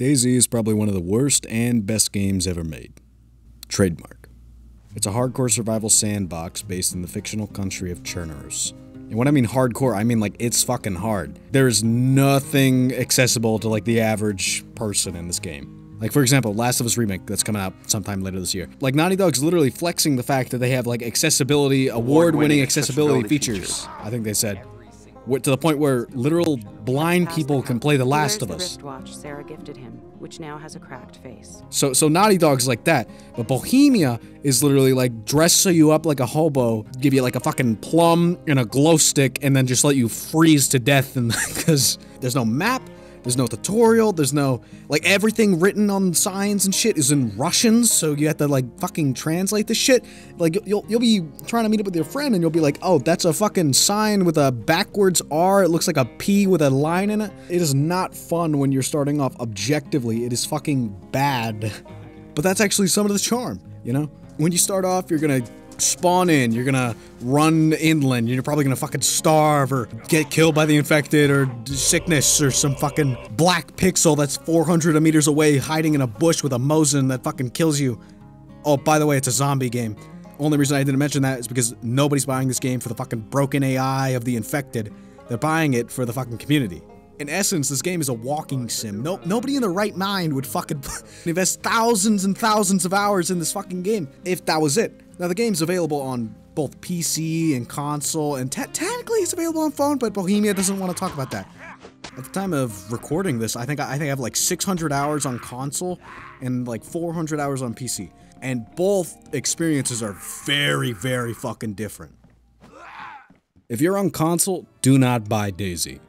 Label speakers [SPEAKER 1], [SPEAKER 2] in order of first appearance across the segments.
[SPEAKER 1] DayZ is probably one of the worst and best games ever made. Trademark. It's a hardcore survival sandbox based in the fictional country of Chernarus. And when I mean hardcore, I mean like it's fucking hard. There's nothing accessible to like the average person in this game. Like for example, Last of Us Remake that's coming out sometime later this year. Like Naughty Dog's literally flexing the fact that they have like accessibility, award-winning accessibility features. I think they said. To the point where literal blind people can play The Last of Us.
[SPEAKER 2] Wristwatch Sarah gifted him, which now has a cracked face.
[SPEAKER 1] So Naughty Dog's like that, but Bohemia is literally like dress you up like a hobo, give you like a fucking plum and a glow stick, and then just let you freeze to death. And because there's no map, there's no tutorial, there's no like everything written on signs and shit is in Russian, so you have to like fucking translate the shit. Like you'll be trying to meet up with your friend and you'll be like, oh, that's a fucking sign with a backwards R. It looks like a P with a line in it. It is not fun when you're starting off objectively. It is fucking bad. But that's actually some of the charm, you know? When you start off, you're gonna spawn in, you're gonna run inland, you're probably gonna fucking starve or get killed by the infected or sickness or some fucking black pixel that's 400 meters away hiding in a bush with a Mosin that fucking kills you. Oh, by the way, it's a zombie game. Only reason I didn't mention that is because nobody's buying this game for the fucking broken AI of the infected. They're buying it for the fucking community. In essence, this game is a walking sim. Nobody in their right mind would fucking invest thousands and thousands of hours in this fucking game if that was it. Now, the game's available on both PC and console, and technically it's available on phone, but Bohemia doesn't want to talk about that. At the time of recording this, I think I have like 600 hours on console and like 400 hours on PC. And both experiences are very, very fucking different. If you're on console, do not buy DayZ.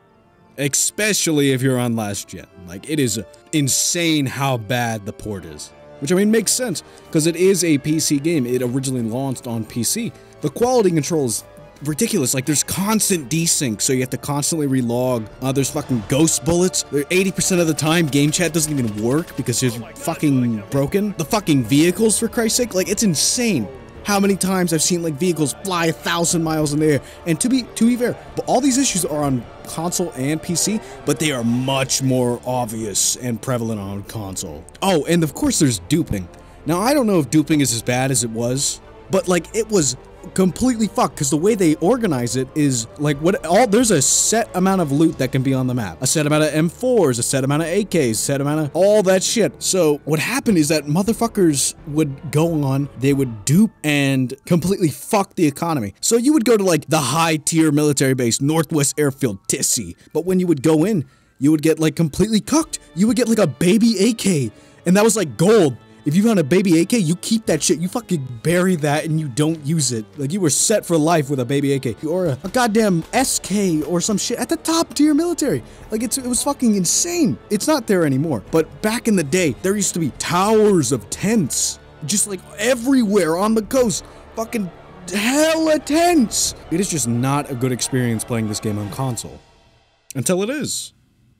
[SPEAKER 1] Especially if you're on last gen. Like, it is insane how bad the port is. Which, I mean, makes sense, because it is a PC game. It originally launched on PC. The quality control is ridiculous. Like, there's constant desync, so you have to constantly relog. There's fucking ghost bullets. 80% of the time, game chat doesn't even work because it's fucking broken. The fucking vehicles, for Christ's sake, like, it's insane how many times I've seen, like, vehicles fly 1,000 miles in the air. And to be fair, but all these issues are on console and PC, but they are much more obvious and prevalent on console. Oh, and of course there's duping. Now, I don't know if duping is as bad as it was, but, like, it was completely fucked, because the way they organize it is, like, there's a set amount of loot that can be on the map. A set amount of M4s, a set amount of AKs, set amount of all that shit. So, what happened is that motherfuckers would go on, they would dupe and completely fuck the economy. So you would go to, like, the high-tier military base, Northwest Airfield, Tissy. But when you would go in, you would get, like, completely cucked. You would get, like, a baby AK, and that was, like, gold. If you found a baby AK, you keep that shit. You fucking bury that and you don't use it. Like, you were set for life with a baby AK. Or a goddamn SK or some shit at the top tier military. Like, it was fucking insane. It's not there anymore. But back in the day, there used to be towers of tents. Just like everywhere on the coast. Fucking hella tents. It is just not a good experience playing this game on console. Until it is.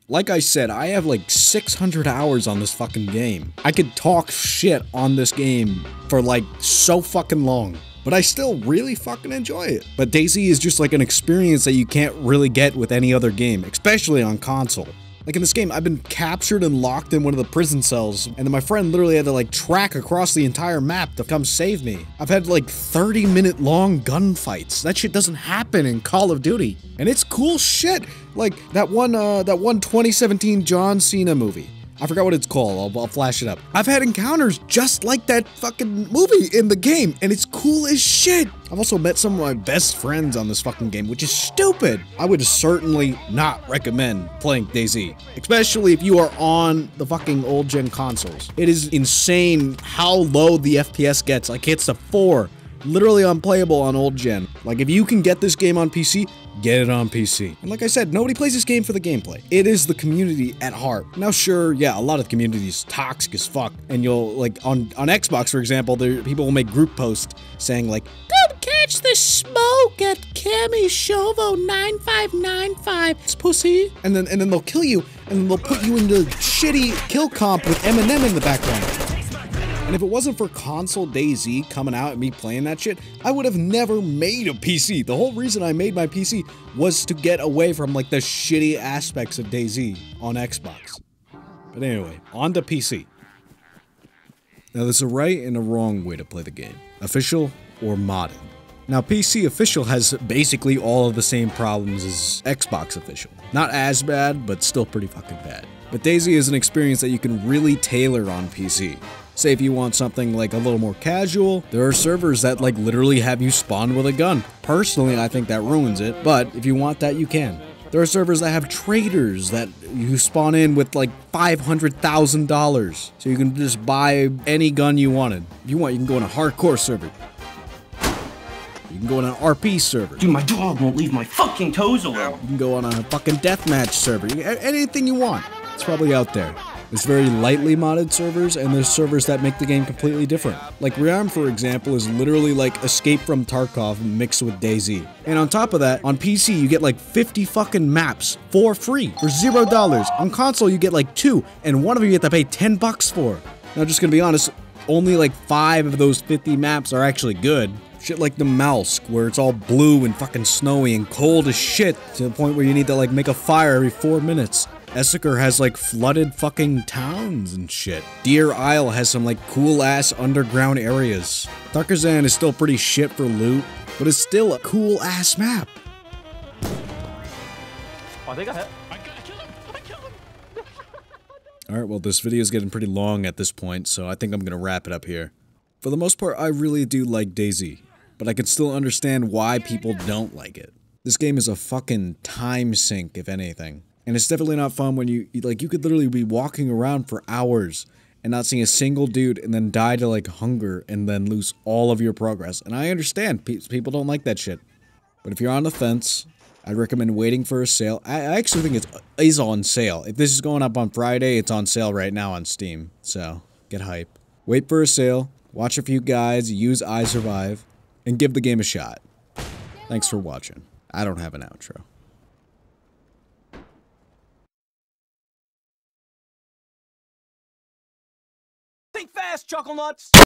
[SPEAKER 1] Like I said, I have like 600 hours on this fucking game. I could talk shit on this game for like so fucking long, but I still really fucking enjoy it. But DayZ is just like an experience that you can't really get with any other game, especially on console. Like in this game, I've been captured and locked in one of the prison cells, and then my friend literally had to like track across the entire map to come save me. I've had like 30-minute long gunfights. That shit doesn't happen in Call of Duty. And it's cool shit. Like that one 2017 John Cena movie. I forgot what it's called. I'll flash it up. I've had encounters just like that fucking movie in the game, and it's cool as shit. I've also met some of my best friends on this fucking game, which is stupid. I would certainly not recommend playing DayZ, especially if you are on the fucking old gen consoles. It is insane how low the FPS gets. Like, it's a 4. Literally unplayable on old gen. Like, if you can get this game on PC, get it on PC. And like I said, nobody plays this game for the gameplay. It is the community at heart. Now, sure, yeah, a lot of the community is toxic as fuck. And you'll, like, on Xbox, for example, people will make group posts saying, like, "Come catch the smoke at Cammy Shovo 9595, it's pussy." And then they'll kill you, and then they'll put you into shitty kill comp with Eminem in the background. And if it wasn't for console DayZ coming out and me playing that shit, I would have never made a PC. The whole reason I made my PC was to get away from like the shitty aspects of DayZ on Xbox. But anyway, on to PC. Now there's a right and a wrong way to play the game. Official or modded. Now PC Official has basically all of the same problems as Xbox Official. Not as bad, but still pretty fucking bad. But DayZ is an experience that you can really tailor on PC. Say if you want something like a little more casual, there are servers that like literally have you spawn with a gun. Personally, I think that ruins it, but if you want that, you can. There are servers that have traders that you spawn in with like $500,000. So you can just buy any gun you wanted. If you want, you can go on a hardcore server. You can go on an RP server.
[SPEAKER 3] Dude, my dog won't leave my fucking toes alone.
[SPEAKER 1] You can go on a fucking deathmatch server. Anything you want. It's probably out there. There's very lightly modded servers, and there's servers that make the game completely different. Like Rearm, for example, is literally like Escape from Tarkov mixed with DayZ. And on top of that, on PC you get like 50 fucking maps for free, for $0. On console you get like 2, and one of them you have to pay 10 bucks for. Now just gonna be honest, only like 5 of those 50 maps are actually good. Shit like the Malsk, where it's all blue and fucking snowy and cold as shit, to the point where you need to like make a fire every 4 minutes. Esseker has like flooded fucking towns and shit. Deer Isle has some like cool ass underground areas. Tarzan is still pretty shit for loot, but it's still a cool ass map.
[SPEAKER 3] I think I hit. I killed him! I killed him!
[SPEAKER 1] Alright, well this video is getting pretty long at this point, so I think I'm gonna wrap it up here. For the most part, I really do like DayZ, but I can still understand why people don't like it. This game is a fucking time sink, if anything. And it's definitely not fun when you could literally be walking around for hours and not seeing a single dude and then die to like hunger and then lose all of your progress. And I understand, people don't like that shit. But if you're on the fence, I'd recommend waiting for a sale. I actually think it is on sale. If this is going up on Friday, it's on sale right now on Steam. So, get hype. Wait for a sale, watch a few guides, use iSurvive, and give the game a shot. Thanks for watching. I don't have an outro.
[SPEAKER 3] Think fast, chuckle nuts!